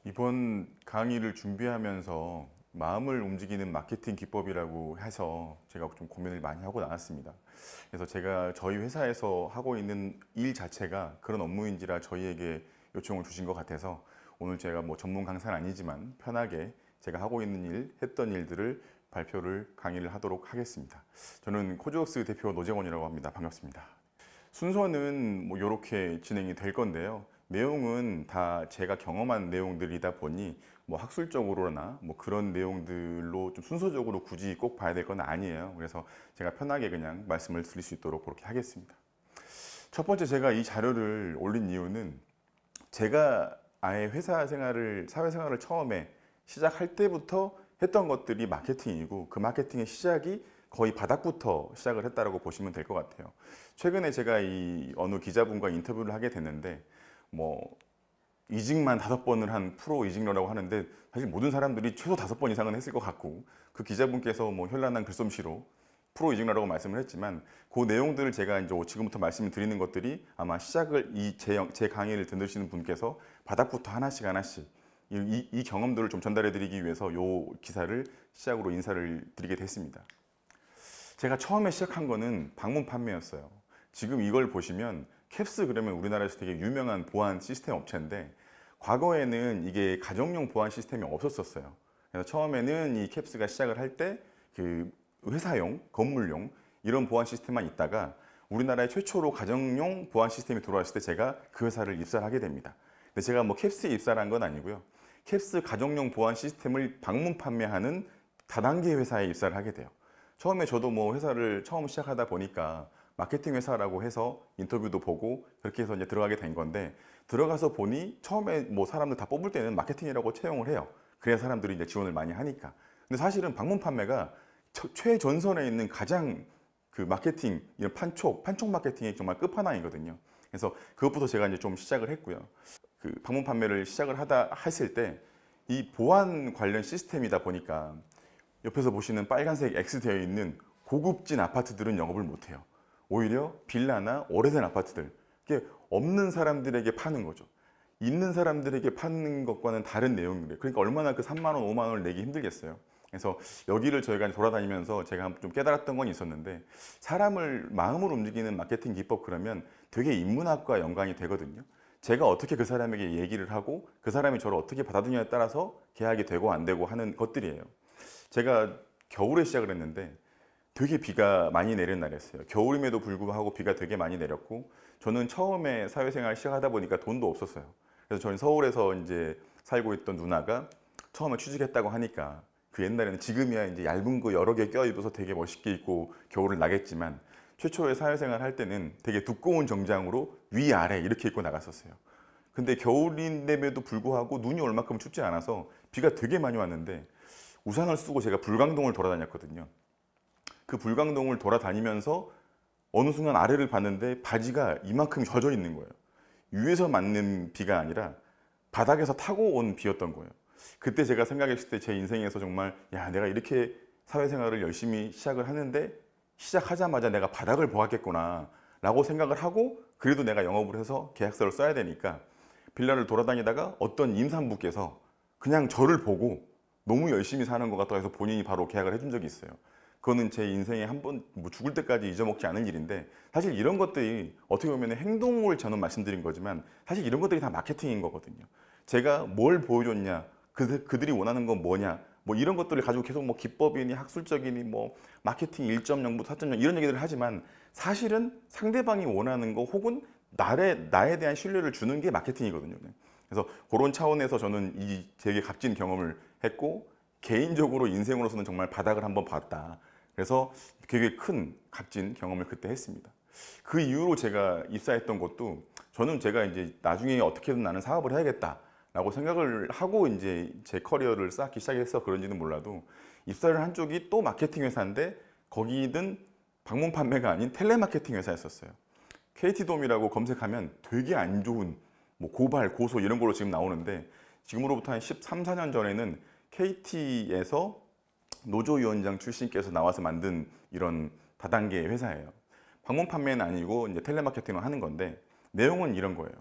이번 강의를 준비하면서 마음을 움직이는 마케팅 기법이라고 해서 제가 좀 고민을 많이 하고 나왔습니다. 그래서 제가 저희 회사에서 하고 있는 일 자체가 그런 업무인지라 저희에게 요청을 주신 것 같아서 오늘 제가 뭐 전문 강사는 아니지만 편하게 제가 하고 있는 일, 했던 일들을 발표를 강의를 하도록 하겠습니다. 저는 코지웍스 대표 노재원이라고 합니다. 반갑습니다. 순서는 뭐 이렇게 진행이 될 건데요. 내용은 다 제가 경험한 내용들이다 보니 뭐 학술적으로나 뭐 그런 내용들로 좀 순서적으로 굳이 꼭 봐야 될 건 아니에요. 그래서 제가 편하게 그냥 말씀을 드릴 수 있도록 그렇게 하겠습니다. 첫 번째 제가 이 자료를 올린 이유는 제가 아예 회사 생활을, 사회생활을 처음에 시작할 때부터 했던 것들이 마케팅이고 그 마케팅의 시작이 거의 바닥부터 시작을 했다고 보시면 될 것 같아요. 최근에 제가 이 어느 기자분과 인터뷰를 하게 됐는데 뭐 이직만 5번을 한 프로 이직러라고 하는데 사실 모든 사람들이 최소 5번 이상은 했을 것 같고 그 기자분께서 뭐 현란한 글솜씨로 프로 이직러라고 말씀을 했지만 그 내용들을 제가 이제 지금부터 말씀을 드리는 것들이 아마 시작을 제 강의를 들으시는 분께서 바닥부터 하나씩 이 경험들을 좀 전달해 드리기 위해서 이 기사를 시작으로 인사를 드리게 됐습니다. 제가 처음에 시작한 거는 방문 판매였어요. 지금 이걸 보시면 캡스 그러면 우리나라에서 되게 유명한 보안 시스템 업체인데 과거에는 이게 가정용 보안 시스템이 없었어요. 그래서 처음에는 이 캡스가 시작을 할 때 그 회사용, 건물용 이런 보안 시스템만 있다가 우리나라의 최초로 가정용 보안 시스템이 들어왔을 때 제가 그 회사를 입사를 하게 됩니다. 근데 제가 뭐 캡스에 입사를 한 건 아니고요. 캡스 가정용 보안 시스템을 방문 판매하는 다단계 회사에 입사를 하게 돼요. 처음에 저도 뭐 회사를 처음 시작하다 보니까 마케팅 회사라고 해서 인터뷰도 보고 그렇게 해서 이제 들어가게 된 건데 들어가서 보니 처음에 뭐 사람들 다 뽑을 때는 마케팅이라고 채용을 해요. 그래야 사람들이 이제 지원을 많이 하니까. 근데 사실은 방문 판매가 최전선에 있는 가장 그 마케팅, 이런 판촉 마케팅의 정말 끝판왕이거든요. 그래서 그것부터 제가 이제 좀 시작을 했고요. 그 방문 판매를 시작을 했을 때 이 보안 관련 시스템이다 보니까 옆에서 보시는 빨간색 X 되어 있는 고급진 아파트들은 영업을 못해요. 오히려 빌라나 오래된 아파트들, 이게 없는 사람들에게 파는 거죠. 있는 사람들에게 파는 것과는 다른 내용이에요. 그러니까 얼마나 그 3만 원, 5만 원을 내기 힘들겠어요. 그래서 여기를 저희가 돌아다니면서 제가 좀 깨달았던 건 있었는데 사람을 마음을 움직이는 마케팅 기법 그러면 되게 인문학과 연관이 되거든요. 제가 어떻게 그 사람에게 얘기를 하고 그 사람이 저를 어떻게 받아들이냐에 따라서 계약이 되고 안 되고 하는 것들이에요. 제가 겨울에 시작을 했는데 되게 비가 많이 내린 날이었어요. 겨울임에도 불구하고 비가 되게 많이 내렸고 저는 처음에 사회생활 시작하다 보니까 돈도 없었어요. 그래서 저는 서울에서 이제 살고 있던 누나가 처음에 취직했다고 하니까 그 옛날에는 지금이야 이제 얇은 거 여러 개 껴입어서 되게 멋있게 입고 겨울을 나겠지만 최초에 사회생활 할 때는 되게 두꺼운 정장으로 위아래 이렇게 입고 나갔었어요. 근데 겨울인데도 불구하고 눈이 올 만큼 춥지 않아서 비가 되게 많이 왔는데 우산을 쓰고 제가 불광동을 돌아다녔거든요. 그 불광동을 돌아다니면서 어느 순간 아래를 봤는데 바지가 이만큼 젖어 있는 거예요. 위에서 맞는 비가 아니라 바닥에서 타고 온 비였던 거예요. 그때 제가 생각했을 때 제 인생에서 정말 야, 내가 이렇게 사회생활을 열심히 시작을 하는데 시작하자마자 내가 바닥을 보았겠구나 라고 생각을 하고 그래도 내가 영업을 해서 계약서를 써야 되니까 빌라를 돌아다니다가 어떤 임산부께서 그냥 저를 보고 너무 열심히 사는 것 같다고 해서 본인이 바로 계약을 해준 적이 있어요. 그거는 제 인생에 한 번 뭐 죽을 때까지 잊어먹지 않은 일인데 사실 이런 것들이 어떻게 보면 행동을 저는 말씀드린 거지만 사실 이런 것들이 다 마케팅인 거거든요. 제가 뭘 보여줬냐, 그들이 원하는 건 뭐냐, 뭐 이런 것들을 가지고 계속 뭐 기법이니 학술적이니 뭐 마케팅 1.0부터 4.0 이런 얘기들을 하지만 사실은 상대방이 원하는 거 혹은 나에 대한 신뢰를 주는 게 마케팅이거든요. 그래서 그런 차원에서 저는 이 되게 값진 경험을 했고 개인적으로 인생으로서는 정말 바닥을 한번 봤다. 그래서 되게 큰 값진 경험을 그때 했습니다. 그 이후로 제가 입사했던 것도 저는 제가 이제 나중에 어떻게든 나는 사업을 해야겠다라고 생각을 하고 이제 제 커리어를 쌓기 시작해서 그런지는 몰라도 입사를 한 쪽이 또 마케팅 회사인데 거기는 방문 판매가 아닌 텔레마케팅 회사였었어요. KT돔이라고 검색하면 되게 안 좋은 뭐 고발, 고소 이런 걸로 지금 나오는데 지금으로부터 한 13, 14년 전에는 KT에서 노조위원장 출신께서 나와서 만든 이런 다단계 회사예요. 방문 판매는 아니고 이제 텔레마케팅을 하는 건데 내용은 이런 거예요.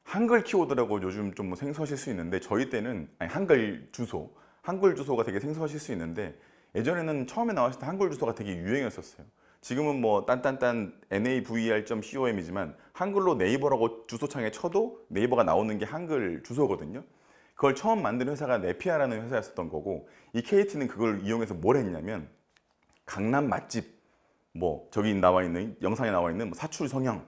한글 키워드라고 요즘 좀 생소하실 수 있는데 저희 때는 아니, 한글 주소가 되게 생소하실 수 있는데 예전에는 처음에 나왔을 때 한글 주소가 되게 유행했었어요. 지금은 뭐 딴딴딴 naver.com이지만 한글로 네이버라고 주소창에 쳐도 네이버가 나오는 게 한글 주소거든요. 그걸 처음 만든 회사가 네피아라는 회사였었던 거고 이 KT는 그걸 이용해서 뭘 했냐면 강남 맛집 뭐 저기 나와 있는 영상에 나와 있는 뭐 사출 성형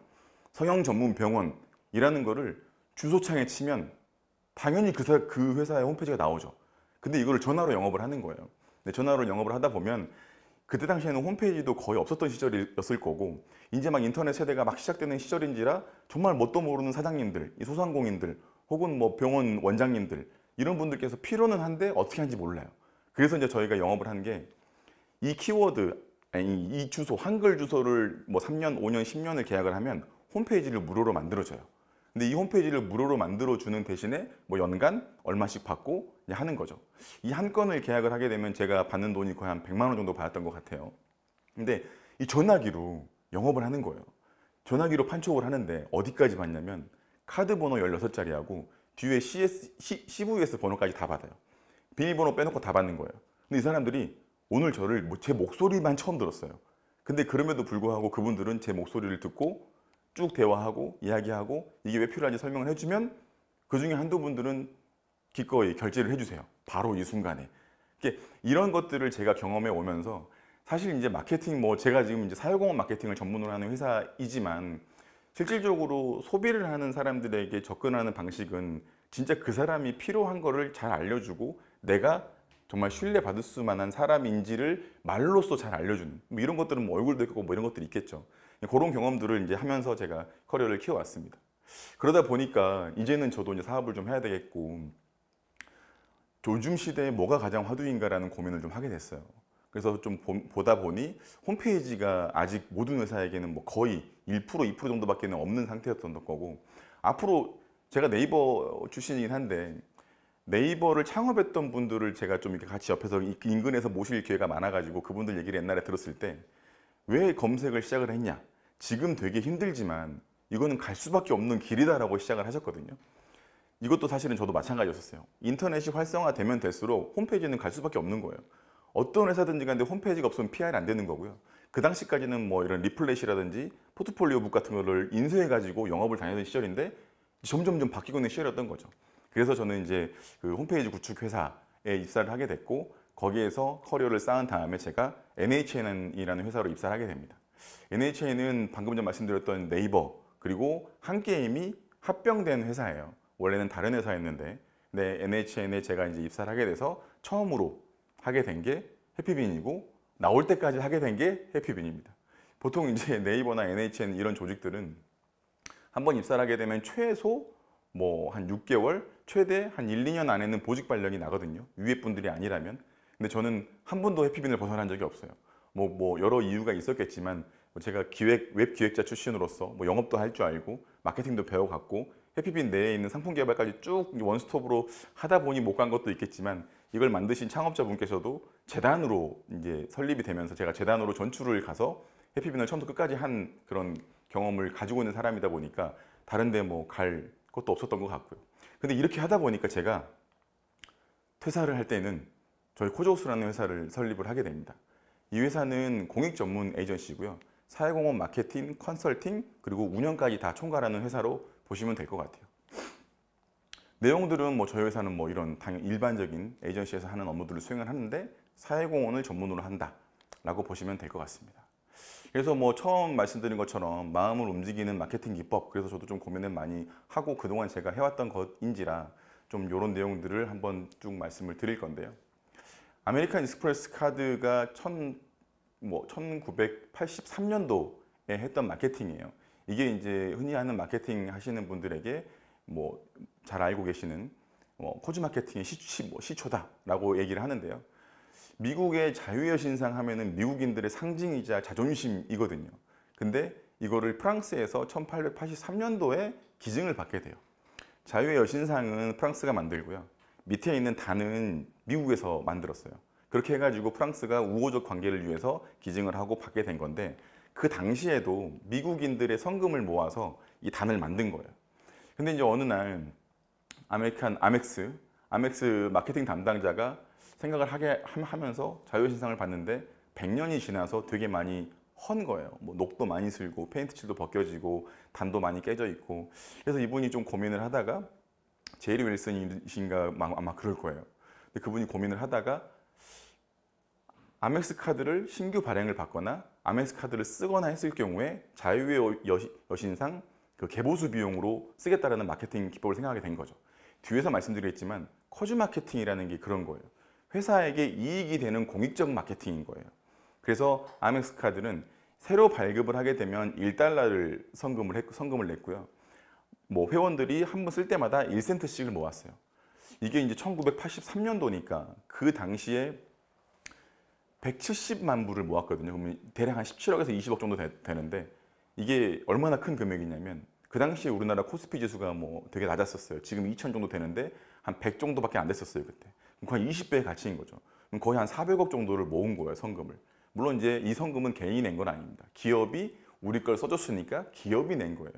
전문 병원이라는 거를 주소창에 치면 당연히 그 회사의 홈페이지가 나오죠. 근데 이거를 전화로 영업을 하는 거예요. 근데 전화로 영업을 하다 보면 그때 당시에는 홈페이지도 거의 없었던 시절이었을 거고 이제 막 인터넷 세대가 막 시작되는 시절인지라 정말 뭣도 모르는 사장님들, 이 소상공인들 혹은 뭐 병원 원장님들 이런 분들께서 필요는 한데 어떻게 하는지 몰라요. 그래서 이제 저희가 영업을 한 게 이 키워드, 아니 이 주소, 한글 주소를 뭐 3년, 5년, 10년을 계약을 하면 홈페이지를 무료로 만들어줘요. 근데 이 홈페이지를 무료로 만들어주는 대신에 뭐 연간 얼마씩 받고 하는 거죠. 이 한 건을 계약을 하게 되면 제가 받는 돈이 거의 한 100만 원 정도 받았던 것 같아요. 근데 이 전화기로 영업을 하는 거예요. 전화기로 판촉을 하는데 어디까지 받냐면 카드 번호 16자리하고 뒤에 CVS 번호까지 다 받아요. 비밀번호 빼놓고 다 받는 거예요. 근데 이 사람들이 오늘 저를 제 목소리만 처음 들었어요. 근데 그럼에도 불구하고 그분들은 제 목소리를 듣고 쭉 대화하고 이야기하고 이게 왜 필요한지 설명을 해주면 그 중에 한두 분들은 기꺼이 결제를 해주세요. 바로 이 순간에. 이런 것들을 제가 경험해 오면서 사실 이제 마케팅 뭐 제가 지금 이제 사회공헌 마케팅을 전문으로 하는 회사이지만 실질적으로 소비를 하는 사람들에게 접근하는 방식은 진짜 그 사람이 필요한 거를 잘 알려주고 내가 정말 신뢰받을 수 만한 사람인지를 말로써 잘 알려주는 뭐 이런 것들은 뭐 얼굴도 있고 뭐 이런 것들이 있겠죠. 그런 경험들을 이제 하면서 제가 커리어를 키워왔습니다. 그러다 보니까 이제는 저도 이제 사업을 좀 해야 되겠고 요즘 시대에 뭐가 가장 화두인가라는 고민을 좀 하게 됐어요. 그래서 좀 보다 보니 홈페이지가 아직 모든 회사에게는 뭐 거의 1%, 2% 정도밖에 없는 상태였던 거고 앞으로 제가 네이버 출신이긴 한데 네이버를 창업했던 분들을 제가 좀 이렇게 같이 옆에서 인근에서 모실 기회가 많아가지고 그분들 얘기를 옛날에 들었을 때 왜 검색을 시작을 했냐? 지금 되게 힘들지만 이거는 갈 수밖에 없는 길이다라고 시작을 하셨거든요. 이것도 사실은 저도 마찬가지였었어요. 인터넷이 활성화되면 될수록 홈페이지는 갈 수밖에 없는 거예요. 어떤 회사든지 간에 홈페이지가 없으면 PR이 안 되는 거고요. 그 당시까지는 뭐 이런 리플렛이라든지 포트폴리오 북 같은 거를 인수해가지고 영업을 다니던 시절인데 점점 바뀌고 있는 시절이었던 거죠. 그래서 저는 이제 그 홈페이지 구축 회사에 입사를 하게 됐고 거기에서 커리어를 쌓은 다음에 제가 NHN이라는 회사로 입사를 하게 됩니다. NHN은 방금 전 말씀드렸던 네이버 그리고 한게임이 합병된 회사예요. 원래는 다른 회사였는데 NHN에 제가 이제 입사를 하게 돼서 처음으로 하게 된 게 해피빈이고 나올 때까지 하게 된 게 해피빈입니다. 보통 이제 네이버나 NHN 이런 조직들은 한번 입사를 하게 되면 최소 뭐 한 6개월, 최대 한 1, 2년 안에는 보직 발령이 나거든요. 위에 분들이 아니라면. 근데 저는 한 번도 해피빈을 벗어난 적이 없어요. 뭐 여러 이유가 있었겠지만 제가 웹 기획자 출신으로서 뭐 영업도 할 줄 알고 마케팅도 배워갔고 해피빈 내에 있는 상품 개발까지 쭉 원스톱으로 하다 보니 못 간 것도 있겠지만 이걸 만드신 창업자분께서도 재단으로 이제 설립이 되면서 제가 재단으로 전출을 가서 해피빈을 처음부터 끝까지 한 그런 경험을 가지고 있는 사람이다 보니까 다른 데 뭐 갈 것도 없었던 것 같고요. 근데 이렇게 하다 보니까 제가 퇴사를 할 때는 저희 코조우스라는 회사를 설립을 하게 됩니다. 이 회사는 공익 전문 에이전시고요. 사회공헌 마케팅, 컨설팅, 그리고 운영까지 다 총괄하는 회사로 보시면 될 것 같아요. 내용들은 뭐 저희 회사는 뭐 이런 당연 일반적인 에이전시에서 하는 업무들을 수행을 하는데 사회공헌을 전문으로 한다라고 보시면 될 것 같습니다. 그래서 뭐 처음 말씀드린 것처럼 마음을 움직이는 마케팅 기법, 그래서 저도 좀 고민을 많이 하고 그동안 제가 해왔던 것인지라 좀 이런 내용들을 한번 쭉 말씀을 드릴 건데요. 아메리칸 익스프레스 카드가 1983년도에 했던 마케팅이에요. 이게 이제 흔히 하는 마케팅 하시는 분들에게 뭐 잘 알고 계시는 코즈 마케팅의 시초다라고 얘기를 하는데요. 미국의 자유의 신상 하면은 미국인들의 상징이자 자존심이거든요. 근데 이거를 프랑스에서 1883년도에 기증을 받게 돼요. 자유의 여신상은 프랑스가 만들고요. 밑에 있는 단은 미국에서 만들었어요. 그렇게 해가지고 프랑스가 우호적 관계를 위해서 기증을 하고 받게 된 건데 그 당시에도 미국인들의 성금을 모아서 이 단을 만든 거예요. 근데 이제 어느 날 아멕스 마케팅 담당자가 생각을 하면서 자유신상을 봤는데 100년이 지나서 되게 많이 헌 거예요. 뭐 녹도 많이 슬고 페인트 칠도 벗겨지고 단도 많이 깨져 있고. 그래서 이분이 좀 고민을 하다가 제리 윌슨이신가 아마 그럴 거예요. 근데 그분이 고민을 하다가 아멕스 카드를 신규 발행을 받거나 아멕스 카드를 쓰거나 했을 경우에 자유의 여신상 그 개보수 비용으로 쓰겠다라는 마케팅 기법을 생각하게 된 거죠. 뒤에서 말씀드렸지만 커즈 마케팅이라는 게 그런 거예요. 회사에게 이익이 되는 공익적 마케팅인 거예요. 그래서 아멕스 카드는 새로 발급을 하게 되면 1달러를 성금을 냈고요. 뭐 회원들이 한 번 쓸 때마다 1센트씩을 모았어요. 이게 이제 1983년도니까 그 당시에 170만 불을 모았거든요. 그러면 대략 한 17억에서 20억 정도 되는데 이게 얼마나 큰 금액이냐면 그 당시에 우리나라 코스피 지수가 뭐 되게 낮았었어요. 지금 2000 정도 되는데 한 100 정도밖에 안 됐었어요, 그때. 거의 20배의 가치인 거죠. 거의 한 400억 정도를 모은 거예요, 성금을. 물론 이제 이 성금은 개인이 낸 건 아닙니다. 기업이 우리 걸 써줬으니까 기업이 낸 거예요.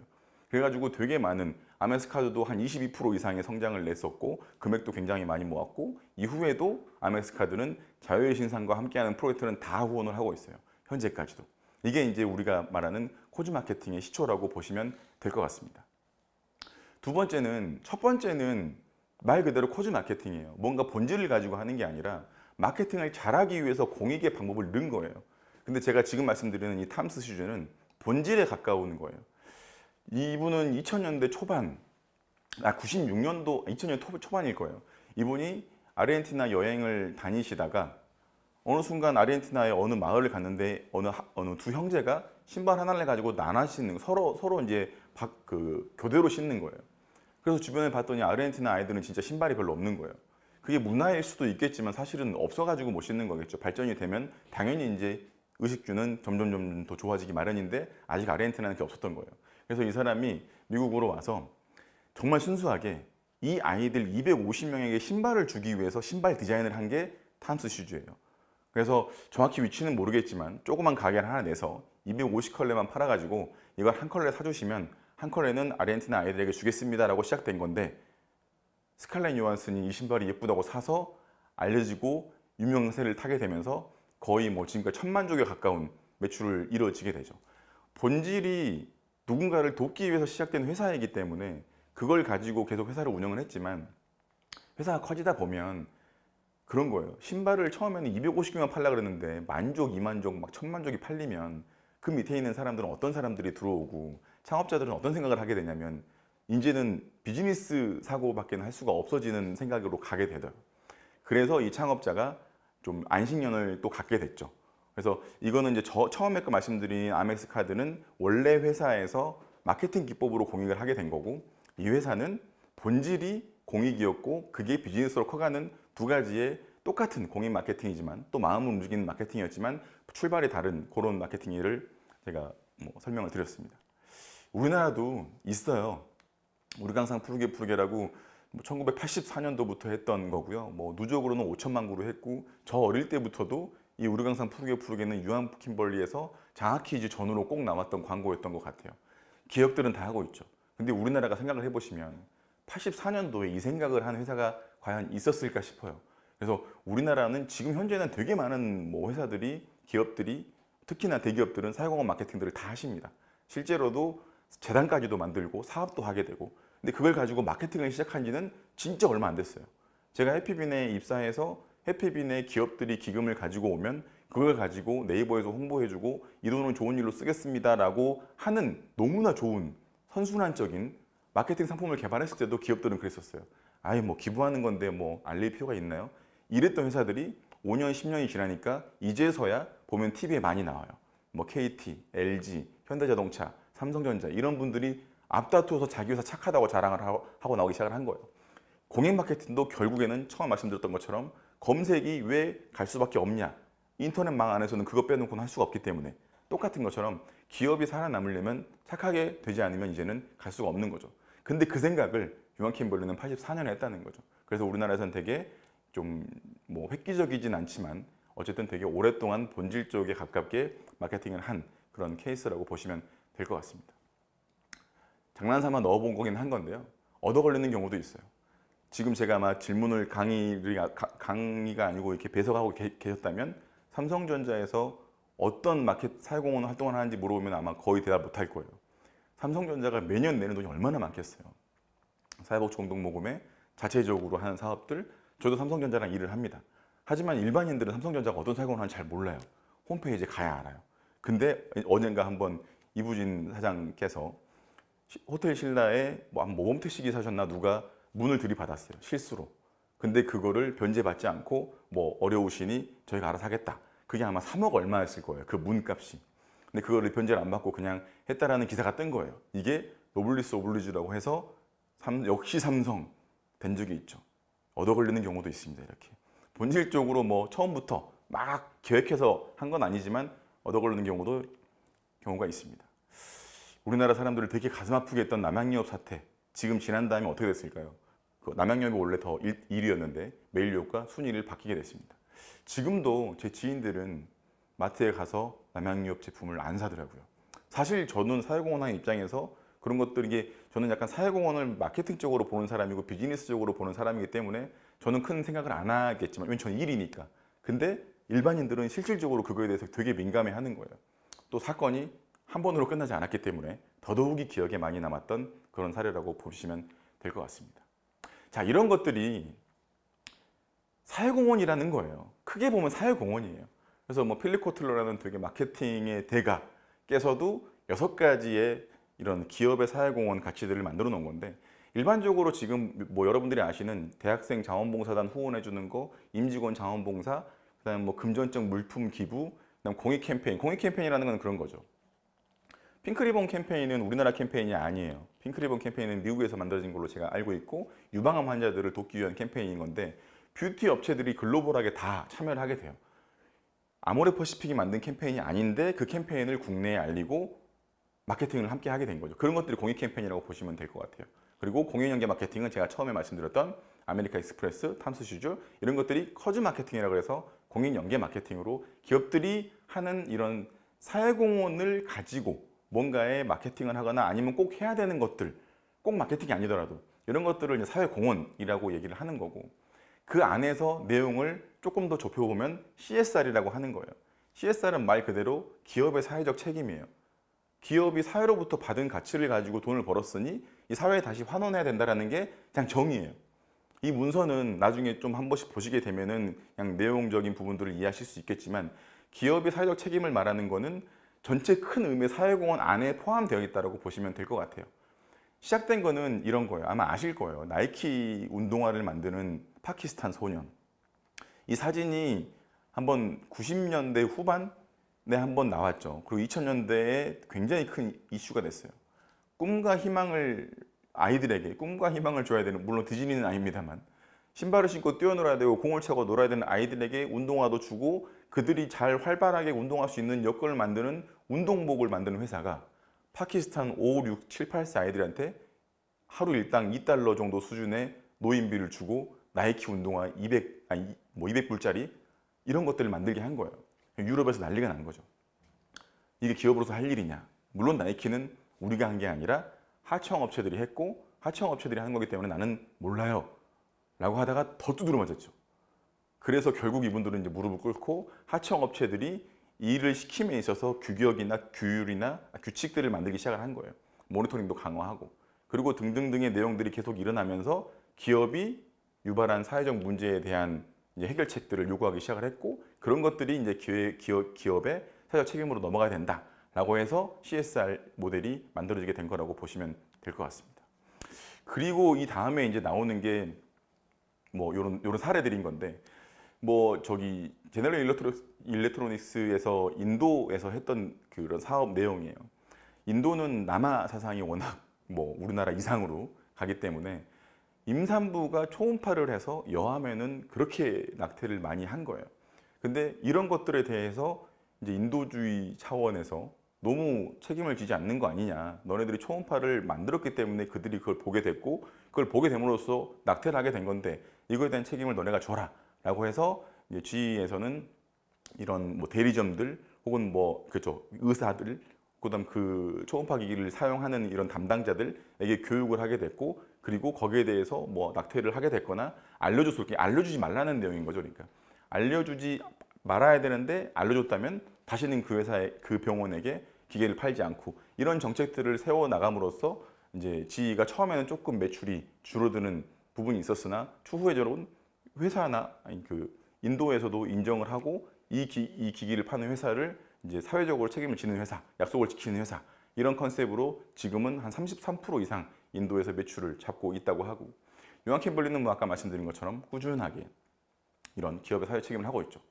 그래가지고 되게 많은 아멕스 카드도 한 22% 이상의 성장을 냈었고 금액도 굉장히 많이 모았고 이후에도 아멕스 카드는 자유의 신상과 함께하는 프로젝트는 다 후원을 하고 있어요. 현재까지도. 이게 이제 우리가 말하는 코즈 마케팅의 시초라고 보시면 될 것 같습니다. 첫 번째는 말 그대로 코즈 마케팅이에요. 뭔가 본질을 가지고 하는 게 아니라 마케팅을 잘하기 위해서 공익의 방법을 넣은 거예요. 근데 제가 지금 말씀드리는 이 탐스 슈즈는 본질에 가까운 거예요. 이분은 2000년대 초반, 96년도, 2000년 초반일 거예요. 이분이 아르헨티나 여행을 다니시다가 어느 순간 아르헨티나의 어느 마을을 갔는데 어느 두 형제가 신발 하나를 가지고 나눠 신는 서로 이제 교대로 신는 거예요. 그래서 주변에 봤더니 아르헨티나 아이들은 진짜 신발이 별로 없는 거예요. 그게 문화일 수도 있겠지만 사실은 없어가지고 못 신는 거겠죠. 발전이 되면 당연히 이제 의식주는 점점 더 좋아지기 마련인데 아직 아르헨티나는 그게 없었던 거예요. 그래서 이 사람이 미국으로 와서 정말 순수하게 이 아이들 250명에게 신발을 주기 위해서 신발 디자인을 한 게 탐스 슈즈예요. 그래서 정확히 위치는 모르겠지만 조그만 가게를 하나 내서 250컬레만 팔아가지고 이걸 한 컬레 사주시면 한 컬레는 아르헨티나 아이들에게 주겠습니다라고 시작된 건데 스칼렛 요한슨이 이 신발이 예쁘다고 사서 알려지고 유명세를 타게 되면서 거의 뭐 지금까지 1000만 족에 가까운 매출을 이루어지게 되죠. 본질이 누군가를 돕기 위해서 시작된 회사이기 때문에 그걸 가지고 계속 회사를 운영을 했지만 회사가 커지다 보면 그런 거예요. 신발을 처음에는 250개만 팔려고 그랬는데 10,000족, 20,000족, 막 10,000,000족이 팔리면 그 밑에 있는 사람들은 어떤 사람들이 들어오고 창업자들은 어떤 생각을 하게 되냐면 이제는 비즈니스 사고밖에 할 수가 없어지는 생각으로 가게 되더라고요. 그래서 이 창업자가 좀 안식년을 또 갖게 됐죠. 그래서 이거는 이제 처음에 말씀드린 아멕스 카드는 원래 회사에서 마케팅 기법으로 공익을 하게 된 거고 이 회사는 본질이 공익이었고 그게 비즈니스로 커가는 두 가지의 똑같은 공익 마케팅이지만 또 마음을 움직이는 마케팅이었지만 출발이 다른 그런 마케팅을 제가 설명을 드렸습니다. 우리나라도 있어요. 우르강산 푸르게라고 1984년도부터 했던 거고요. 누적으로는 5천만 구로 했고 저 어릴 때부터도 이 우르강산 푸르게는 유한 킴벌리에서 장학퀴즈 전후로 꼭 나왔던 광고였던 것 같아요. 기업들은 다 하고 있죠. 근데 우리나라가 생각을 해보시면 84년도에 이 생각을 한 회사가 과연 있었을까 싶어요. 그래서 우리나라는 지금 현재는 되게 많은 회사들이 기업들이 특히나 대기업들은 사회공헌 마케팅들을 다 하십니다. 실제로도 재단까지도 만들고 사업도 하게 되고 근데 그걸 가지고 마케팅을 시작한 지는 진짜 얼마 안 됐어요. 제가 해피빈에 입사해서 해피빈의 기업들이 기금을 가지고 오면 그걸 가지고 네이버에서 홍보해주고 이 돈은 좋은 일로 쓰겠습니다 라고 하는 너무나 좋은 선순환적인 마케팅 상품을 개발했을 때도 기업들은 그랬었어요. 아예 기부하는 건데 알릴 필요가 있나요? 이랬던 회사들이 5년, 10년이 지나니까 이제서야 보면 TV에 많이 나와요. KT, LG, 현대자동차, 삼성전자 이런 분들이 앞다투어서 자기 회사 착하다고 자랑을 하고 나오기 시작을 한 거예요. 공익 마케팅도 결국에는 처음 말씀드렸던 것처럼 검색이 왜 갈 수밖에 없냐. 인터넷망 안에서는 그거 빼놓고는 할 수가 없기 때문에 똑같은 것처럼 기업이 살아남으려면 착하게 되지 않으면 이제는 갈 수가 없는 거죠. 근데 그 생각을 유한 킴벌리는 84년에 했다는 거죠. 그래서 우리나라에서는 되게 좀 획기적이진 않지만 어쨌든 되게 오랫동안 본질 쪽에 가깝게 마케팅을 한 그런 케이스라고 보시면 될 것 같습니다. 장난삼아 넣어본 거긴 한 건데요. 얻어 걸리는 경우도 있어요. 지금 제가 아마 질문을 강의가 아니고 이렇게 배석하고 계셨다면 삼성전자에서 어떤 마켓 사회공헌 활동을 하는지 물어보면 아마 거의 대답 못할 거예요. 삼성전자가 매년 내는 돈이 얼마나 많겠어요. 사회복지공동모금에 자체적으로 하는 사업들, 저도 삼성전자랑 일을 합니다. 하지만 일반인들은 삼성전자가 어떤 사회공헌을 하는지 잘 몰라요. 홈페이지에 가야 알아요. 근데 언젠가 한번 이부진 사장께서 호텔 신라에 뭐 모범택시기 사셨나 누가 문을 들이받았어요. 실수로. 근데 그거를 변제받지 않고 뭐 어려우시니 저희가 알아서 하겠다. 그게 아마 3억 얼마였을 거예요. 그 문값이. 근데 그거를 변제를 안 받고 그냥 했다라는 기사가 뜬 거예요. 이게 노블리스 오블리주라고 해서 역시 삼성 된 적이 있죠. 얻어 걸리는 경우도 있습니다. 이렇게. 본질적으로 뭐 처음부터 막 계획해서 한 건 아니지만 얻어 걸리는 경우가 있습니다. 우리나라 사람들을 되게 가슴 아프게 했던 남양유업 사태, 지금 지난 다음에 어떻게 됐을까요? 그 남양유업이 원래 더 1위였는데 메일유업과 순위를 바뀌게 됐습니다. 지금도 제 지인들은 마트에 가서 남양유업 제품을 안 사더라고요. 사실 저는 사회공헌하는 입장에서 그런 것들, 이게 저는 약간 사회공헌을 마케팅적으로 보는 사람이고 비즈니스적으로 보는 사람이기 때문에 저는 큰 생각을 안 하겠지만, 왜냐면 저는 일이니까. 근데 일반인들은 실질적으로 그거에 대해서 되게 민감해 하는 거예요. 또 사건이 한 번으로 끝나지 않았기 때문에 더더욱이 기억에 많이 남았던 그런 사례라고 보시면 될 것 같습니다. 자, 이런 것들이 사회공헌이라는 거예요. 크게 보면 사회공헌이에요. 그래서 뭐 필립 코틀러라는 되게 마케팅의 대가께서도 6가지의 이런 기업의 사회공헌 가치들을 만들어 놓은 건데, 일반적으로 지금 뭐 여러분들이 아시는 대학생 자원봉사단 후원해 주는 거, 임직원 자원봉사, 그다음 뭐 금전적 물품 기부, 그다음 공익 캠페인. 공익 캠페인이라는 건 그런 거죠. 핑크리본 캠페인은 우리나라 캠페인이 아니에요. 핑크리본 캠페인은 미국에서 만들어진 걸로 제가 알고 있고, 유방암 환자들을 돕기 위한 캠페인인 건데, 뷰티 업체들이 글로벌하게 다 참여를 하게 돼요. 아모레퍼시픽이 만든 캠페인이 아닌데 그 캠페인을 국내에 알리고 마케팅을 함께 하게 된 거죠. 그런 것들이 공익 캠페인이라고 보시면 될 것 같아요. 그리고 공익연계 마케팅은 제가 처음에 말씀드렸던 아메리카 익스프레스, 탐스슈즈, 이런 것들이 커즈 마케팅이라고 해서 공익연계 마케팅으로 기업들이 하는 이런 사회공헌을 가지고 뭔가의 마케팅을 하거나 아니면 꼭 해야 되는 것들, 꼭 마케팅이 아니더라도 이런 것들을 이제 사회공헌이라고 얘기를 하는 거고, 그 안에서 내용을 조금 더 좁혀보면 CSR이라고 하는 거예요. CSR은 말 그대로 기업의 사회적 책임이에요. 기업이 사회로부터 받은 가치를 가지고 돈을 벌었으니 이 사회에 다시 환원해야 된다는 게 그냥 정의예요. 이 문서는 나중에 좀 한 번씩 보시게 되면은 그냥 내용적인 부분들을 이해하실 수 있겠지만, 기업의 사회적 책임을 말하는 거는 전체 큰 의미의 사회공헌 안에 포함되어 있다고 보시면 될 것 같아요. 시작된 거는 이런 거예요. 아마 아실 거예요. 나이키 운동화를 만드는 파키스탄 소년. 이 사진이 한번 90년대 후반에 한번 나왔죠. 그리고 2000년대에 굉장히 큰 이슈가 됐어요. 꿈과 희망을, 아이들에게 꿈과 희망을 줘야 되는, 물론 디즈니는 아닙니다만, 신발을 신고 뛰어놀아야 되고 공을 차고 놀아야 되는 아이들에게 운동화도 주고 그들이 잘 활발하게 운동할 수 있는 여건을 만드는 운동복을 만드는 회사가 파키스탄 5, 6, 7, 8세 아이들한테 하루 일당 $2 정도 수준의 노인비를 주고 나이키 운동화 200불짜리 이런 것들을 만들게 한 거예요. 유럽에서 난리가 난 거죠. 이게 기업으로서 할 일이냐? 물론 나이키는 우리가 한 게 아니라 하청업체들이 했고, 하청업체들이 하는 거기 때문에 나는 몰라요 라고 하다가 더 두드려 맞았죠. 그래서 결국 이분들은 이제 무릎을 꿇고 하청업체들이 일을 시킴에 있어서 규격이나 규율이나 규칙들을 만들기 시작을 한 거예요. 모니터링도 강화하고, 그리고 등등등의 내용들이 계속 일어나면서 기업이 유발한 사회적 문제에 대한 이제 해결책들을 요구하기 시작을 했고, 그런 것들이 이제 기업의 사회적 책임으로 넘어가야 된다라고 해서 CSR 모델이 만들어지게 된 거라고 보시면 될 것 같습니다. 그리고 이 다음에 이제 나오는 게 뭐 요런 사례들인 건데, 뭐 저기 제너럴 일렉트로닉스에서 인도에서 했던 그런 사업 내용이에요. 인도는 남아 사상이 워낙 뭐 우리나라 이상으로 가기 때문에 임산부가 초음파를 해서 여암에는 그렇게 낙태를 많이 한 거예요. 근데 이런 것들에 대해서 이제 인도주의 차원에서 너무 책임을 지지 않는 거 아니냐. 너네들이 초음파를 만들었기 때문에 그들이 그걸 보게 됐고, 그걸 보게 됨으로써 낙태를 하게 된 건데 이거에 대한 책임을 너네가 져라 라고 해서 이제 주위에서는 이런 뭐 대리점들 혹은 뭐 그렇죠 의사들 그다음 그 초음파 기기를 사용하는 이런 담당자들에게 교육을 하게 됐고, 그리고 거기에 대해서 뭐 낙태를 하게 됐거나 알려줬을 게 알려주지 말라는 내용인 거죠. 그러니까 알려주지 말아야 되는데 알려줬다면 다시는 그 회사에 그 병원에게 기계를 팔지 않고, 이런 정책들을 세워 나감으로써 이제 지이가 처음에는 조금 매출이 줄어드는 부분이 있었으나 추후에적으로는 회사나 아니 그 인도에서도 인정을 하고 이 기기를 파는 회사를 이제 사회적으로 책임을 지는 회사, 약속을 지키는 회사, 이런 컨셉으로 지금은 한 33% 이상 인도에서 매출을 잡고 있다고 하고, 요한캠블리는 뭐 아까 말씀드린 것처럼 꾸준하게 이런 기업의 사회 책임을 하고 있죠.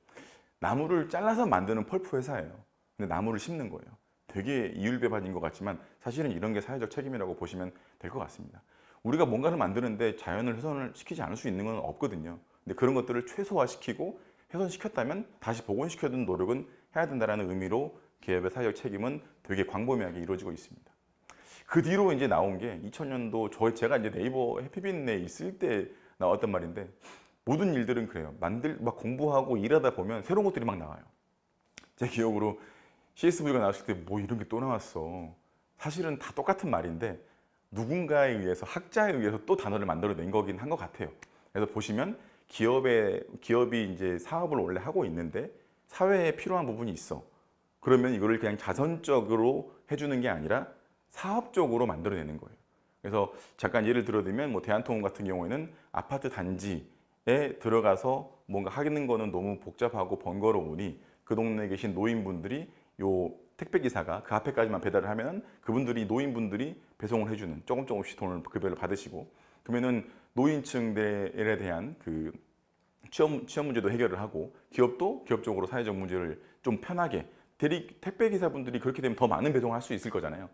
나무를 잘라서 만드는 펄프 회사예요. 근데 나무를 심는 거예요. 되게 이율배반인 것 같지만 사실은 이런 게 사회적 책임이라고 보시면 될 것 같습니다. 우리가 뭔가를 만드는데 자연을 훼손을 시키지 않을 수 있는 건 없거든요. 근데 그런 것들을 최소화시키고 훼손시켰다면 다시 복원시켜주는 노력은 해야 된다는 의미로 기업의 사회적 책임은 되게 광범위하게 이루어지고 있습니다. 그 뒤로 이제 나온 게 2000년도 제가 이제 네이버 해피빈에 있을 때 나왔던 말인데, 모든 일들은 그래요. 막 공부하고 일하다 보면 새로운 것들이 막 나와요. 제 기억으로 CSV가 나왔을 때 뭐 이런 게 또 나왔어. 사실은 다 똑같은 말인데 누군가에 의해서, 학자에 의해서 또 단어를 만들어낸 거긴 한 것 같아요. 그래서 보시면 기업이 이제 사업을 원래 하고 있는데 사회에 필요한 부분이 있어. 그러면 이거를 그냥 자선적으로 해주는 게 아니라 사업적으로 만들어내는 거예요. 그래서 잠깐 예를 들어드리면 뭐 대한통운 같은 경우에는 아파트 단지에 들어가서 뭔가 하는 거는 너무 복잡하고 번거로우니 그 동네에 계신 노인분들이 요 택배기사가 그 앞에까지만 배달을 하면 그분들이, 노인분들이 배송을 해주는, 조금씩 돈을 급여를 받으시고, 그러면은 노인층들에 대한 그 취업 문제도 해결을 하고, 기업도 기업적으로 사회적 문제를 좀 편하게, 택배 기사분들이 그렇게 되면 더 많은 배송을 할 수 있을 거잖아요.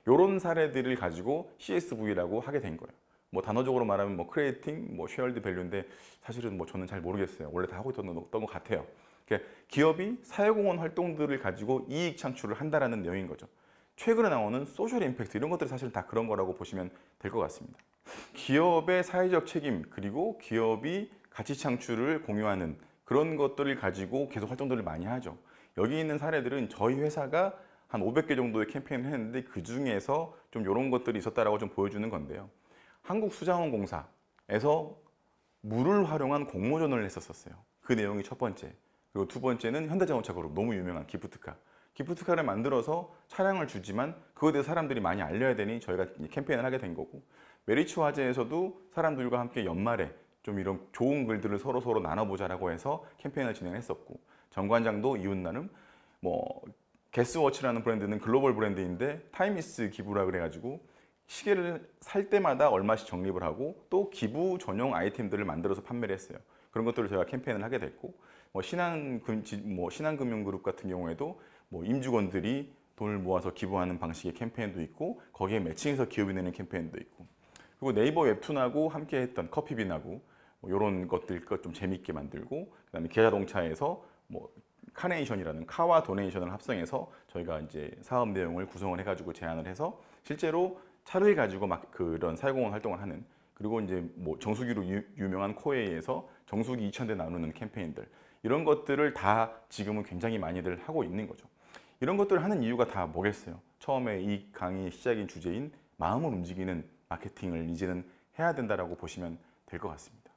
이런 사례들을 가지고 CSV라고 하게 된 거예요. 뭐 단어적으로 말하면 뭐 크리에이팅, 뭐 쉐어드 밸류인데 사실은 뭐 저는 잘 모르겠어요. 원래 다 하고 있던 것 같아요. 기업이 사회공헌 활동들을 가지고 이익 창출을 한다라는 내용인 거죠. 최근에 나오는 소셜 임팩트, 이런 것들이 사실 다 그런 거라고 보시면 될 것 같습니다. 기업의 사회적 책임, 그리고 기업이 가치 창출을 공유하는 그런 것들을 가지고 계속 활동들을 많이 하죠. 여기 있는 사례들은 저희 회사가 한 500개 정도의 캠페인을 했는데 그 중에서 좀 이런 것들이 있었다라고 좀 보여주는 건데요. 한국수자원공사에서 물을 활용한 공모전을 했었어요. 그 내용이 첫 번째. 그리고 두 번째는 현대자동차그룹, 너무 유명한 기프트카. 기프트카를 만들어서 차량을 주지만 그거에 대해서 사람들이 많이 알려야 되니 저희가 캠페인을 하게 된 거고, 메리츠 화재에서도 사람들과 함께 연말에 좀 이런 좋은 글들을 서로 나눠보자라고 해서 캠페인을 진행했었고, 정관장도 이웃 나눔, 뭐 게스워치라는 브랜드는 글로벌 브랜드인데 타임미스 기부라 그래가지고 시계를 살 때마다 얼마씩 적립을 하고 또 기부 전용 아이템들을 만들어서 판매를 했어요. 그런 것들을 제가 캠페인을 하게 됐고, 뭐 신한금융그룹 같은 경우에도 뭐 임직원들이 돈을 모아서 기부하는 방식의 캠페인도 있고, 거기에 매칭해서 기업이 내는 캠페인도 있고, 그리고 네이버 웹툰하고 함께 했던 커피빈하고 뭐 이런 것들 좀 재밌게 만들고, 그다음에 기아자동차에서 뭐 카네이션이라는 카와 도네이션을 합성해서 저희가 이제 사업 내용을 구성을 해가지고 제안을 해서 실제로 차를 가지고 막 그런 사회공헌 활동을 하는, 그리고 이제 뭐 정수기로 유명한 코웨이에서 정수기 2,000대 나누는 캠페인들, 이런 것들을 다 지금은 굉장히 많이들 하고 있는 거죠. 이런 것들을 하는 이유가 다 뭐겠어요? 처음에 이 강의 시작인 주제인 마음을 움직이는 마케팅을 이제는 해야 된다라고 보시면 될 것 같습니다.